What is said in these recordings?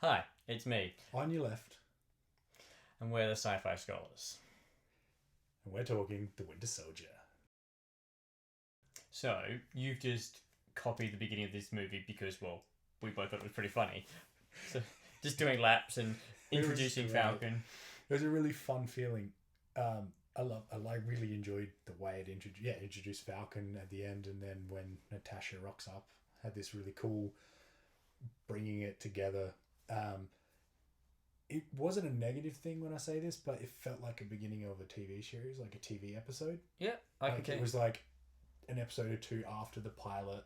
Hi, it's me, On your left, and we're the Sci-Fi Scholars. and we're talking The Winter Soldier. So, you've just copied the beginning of this movie because, well, we both thought it was pretty funny. So, just doing laps and introducing Falcon. It was a really fun feeling. I really enjoyed the way it introduced Falcon at the end, and then when Natasha rocks up, had this really cool bringing it together. It wasn't a negative thing when I say this, but it felt like a beginning of a TV series, like a TV episode. Yeah, It was like an episode or two after the pilot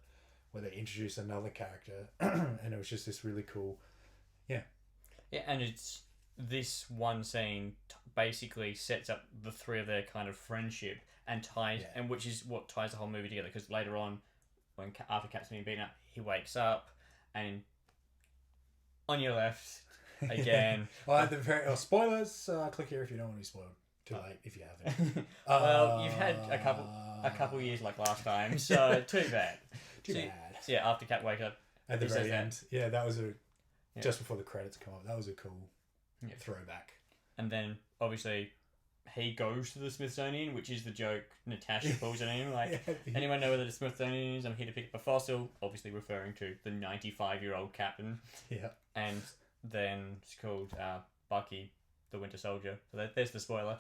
where they introduced another character, and it was just this really cool. Yeah, and it's this one scene basically sets up the three of their kind of friendship and ties, and which is what ties the whole movie together. Because later on, after Cap's being beaten up, he wakes up, and on your left again. At the very spoilers. Click here if you don't want to be spoiled. Too late if you haven't. Well, you've had a couple years like last time, so too bad. Too bad. So yeah, after Cap wakes up At the very end. That. Yeah, that was just before the credits come up. That was a cool throwback. And then obviously he goes to the Smithsonian, which is the joke Natasha pulls it in. Like, anyone know where the Smithsonian is? I'm here to pick up a fossil. Obviously referring to the 95-year-old captain. Yeah. And then it's called Bucky, the Winter Soldier. So there's the spoiler.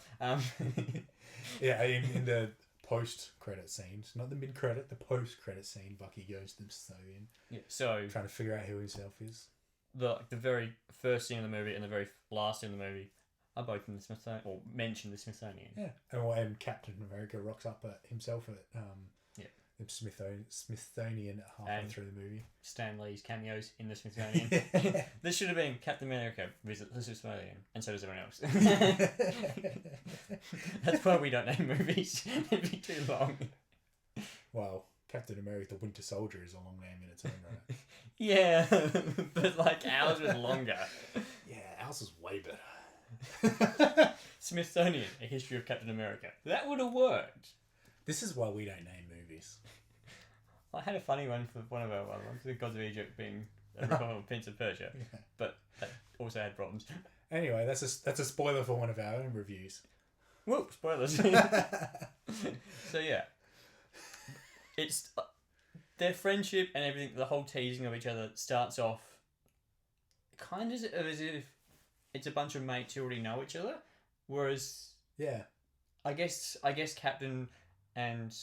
Yeah, in the post-credit scenes, not the mid-credit, the post-credit scene, Bucky goes to the Smithsonian. Yeah. So trying to figure out who himself is. The very first scene of the movie and the very last scene of the movie are both in the Smithsonian, or mention the Smithsonian. Yeah, and Captain America rocks up at himself at the Smithsonian halfway through the movie. Stan Lee's cameos in the Smithsonian. This should have been Captain America visit the Smithsonian, and so does everyone else. That's why we don't name movies. It'd be too long. Well, Captain America, the Winter Soldier is a long name in its own right. Yeah, but like ours was longer. Yeah, ours was way better. Smithsonian, A History of Captain America. That would have worked. This is why we don't name movies. I had a funny one for one of our ones, the Gods of Egypt being a ripoff of Prince of Persia, but that also had problems. Anyway, that's a spoiler for one of our own reviews. Whoop, spoilers. So yeah, it's their friendship and everything. The whole teasing of each other starts off kind of as if it's a bunch of mates who already know each other, whereas I guess Captain and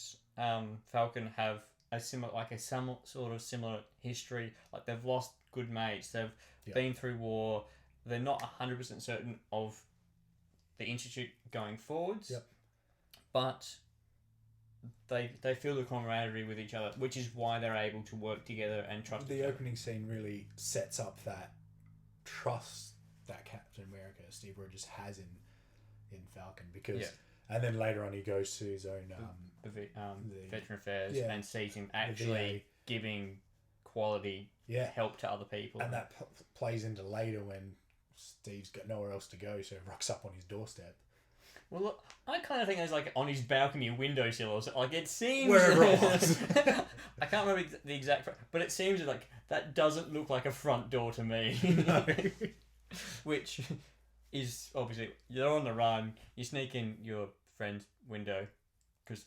Falcon have a similar, some sort of similar history. Like they've lost good mates. They've been through war. They're not 100% certain of the Institute going forwards, but they feel the camaraderie with each other, which is why they're able to work together and trust each other. The opening scene really sets up that trust that Captain America, Steve Rogers, has in Falcon, because and then later on he goes to his own the Veteran Affairs and sees him actually giving quality help to other people, and that plays into later when Steve's got nowhere else to go, so he rocks up on his doorstep. Well, look, I kind of think it was like on his balcony windowsill or something. Like, it seems... Wherever it was. I can't remember the exact... But it seems like that doesn't look like a front door to me. No. Which is, obviously, you're on the run, you sneak in your friend's window, because...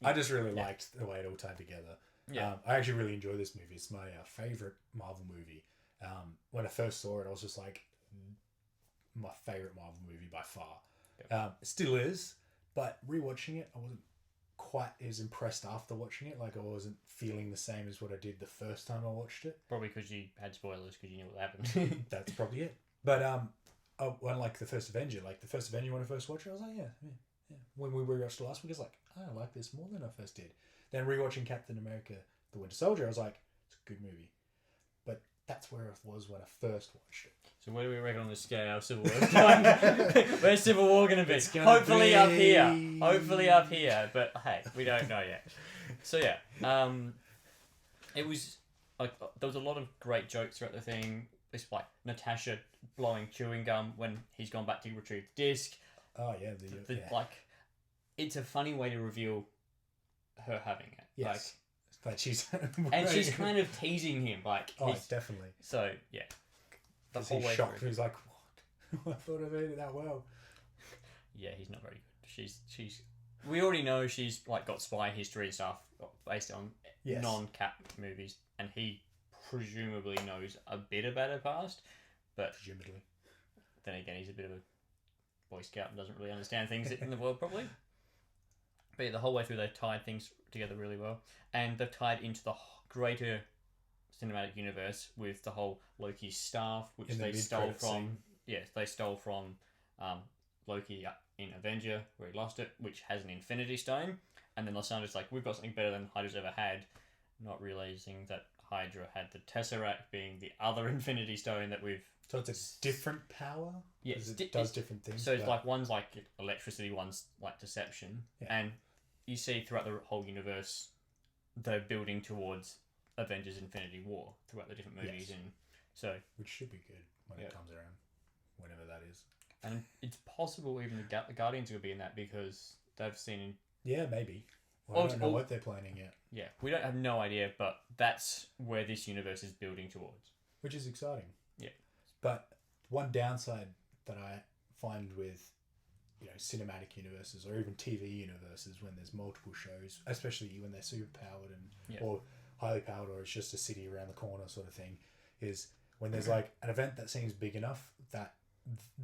I just really liked the way it all tied together. Yeah. I actually really enjoy this movie. It's my favourite Marvel movie. When I first saw it, I was just like, my favourite Marvel movie by far. It still is, but rewatching it, I wasn't quite as impressed after watching it. Like, I wasn't feeling the same as what I did the first time I watched it. Probably because you had spoilers, because you knew what happened. That's probably it. But unlike the first Avenger, when I first watched it, I was like, yeah. When we rewatched it last week, I was like, I like this more than I first did. Then rewatching Captain America, The Winter Soldier, I was like, it's a good movie. But that's where it was when I first watched it. So where do we reckon on the scale Civil War? Where's Civil War going to be? Hopefully up here. But hey, we don't know yet. So yeah, it was like there was a lot of great jokes throughout the thing. It's like Natasha blowing chewing gum when he's gone back to retrieve the disc. Oh yeah, like it's a funny way to reveal her having it. Yes. But she's and she's kind of teasing him, like definitely. So yeah. the Because whole he's way shocked. through. He's like, what? I thought I made it that well. Yeah, he's not very good. She's. We already know she's like got spy history and stuff based on non-Cap movies, and he presumably knows a bit about her past, but presumably. Then again, he's a bit of a Boy Scout and doesn't really understand things in the world properly. But yeah, the whole way through, they've tied things together really well, and they've tied into the greater cinematic universe with the whole Loki staff, which they stole from. Scene. Yes, they stole from Loki in Avenger, where he lost it, which has an Infinity Stone, and then Lysandra's like, we've got something better than Hydra's ever had, not realizing that Hydra had the Tesseract, being the other Infinity Stone that we've. So it's a different power? Yeah. It does different things. So it's like one's like electricity, one's like deception. Yeah. And you see throughout the whole universe, they're building towards Avengers Infinity War throughout the different movies. Yes. And so which should be good when it comes around, whenever that is. And it's possible even the Guardians will be in that because they've seen... Yeah, maybe. Well, I don't know what they're planning yet. Yeah, we don't have no idea, but that's where this universe is building towards. Which is exciting. Yeah. But one downside that I find with, cinematic universes or even TV universes when there's multiple shows, especially when they're super powered or highly powered, or it's just a city around the corner sort of thing, is when there's like an event that seems big enough that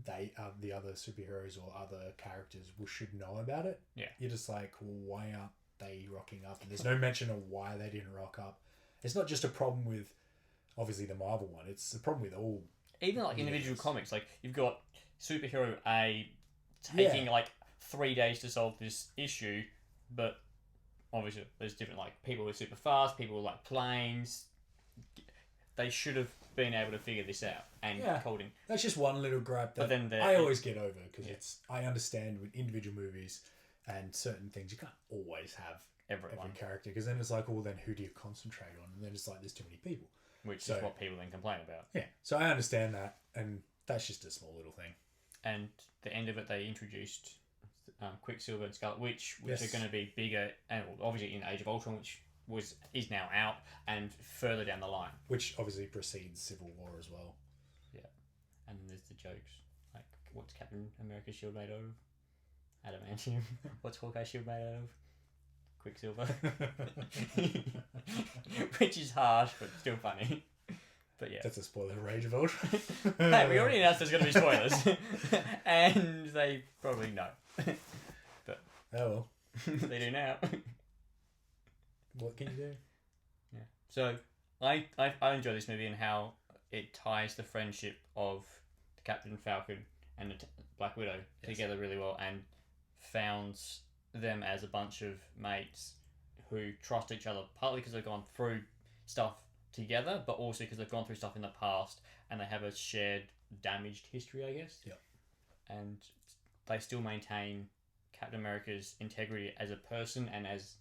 they the other superheroes or other characters should know about it. Yeah. You're just like, well, why aren't they rocking up? And there's no mention of why they didn't rock up. It's not just a problem with obviously the Marvel one. It's a problem with all. Even like individual comics, like you've got superhero A taking like 3 days to solve this issue, but obviously there's different like people who are super fast, people who like planes. They should have been able to figure this out and coding. That's just one little gripe that I always get over because I understand with individual movies and certain things you can't always have every character because then it's like, well, then who do you concentrate on? And then it's like there's too many people. Which is what people then complain about. Yeah, so I understand that, and that's just a small little thing. And the end of it, they introduced Quicksilver and Scarlet Witch, which are going to be bigger, and obviously in Age of Ultron, which is now out, and further down the line. Which obviously precedes Civil War as well. Yeah, and then there's the jokes, like what's Captain America's shield made out of? Adamantium. What's Hawkeye's shield made out of? Quicksilver. Which is harsh, but still funny. But yeah. That's a spoiler for Age of Ultron. Hey, we already announced there's going to be spoilers. And they probably know. But oh well. They do now. What can you do? Yeah. So, I enjoy this movie and how it ties the friendship of the Captain Falcon and the Black Widow together really well and founds them as a bunch of mates who trust each other, partly because they've gone through stuff together, but also because they've gone through stuff in the past and they have a shared damaged history, I guess. Yep. And they still maintain Captain America's integrity as a person and as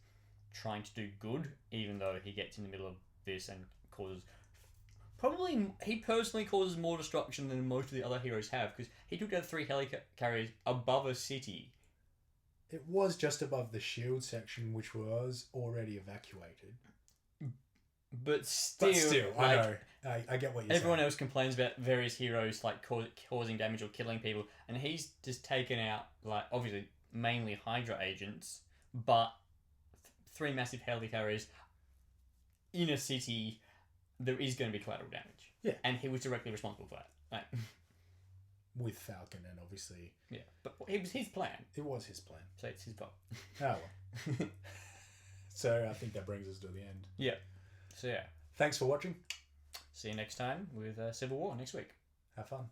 trying to do good, even though he gets in the middle of this and causes... he personally causes more destruction than most of the other heroes have, because he took down 3 helicarriers above a city. It was just above the S.H.I.E.L.D. section, which was already evacuated. But still like, I know. I get what you're saying. Everyone else complains about various heroes like causing damage or killing people, and he's just taken out, like, obviously, mainly Hydra agents, but 3 massive helicarriers in a city, there is going to be collateral damage. Yeah. And he was directly responsible for that. Like, with Falcon and obviously... Yeah, but it was his plan. It was his plan. So it's his fault. Oh, well. So I think that brings us to the end. Yeah. So yeah. Thanks for watching. See you next time with Civil War next week. Have fun.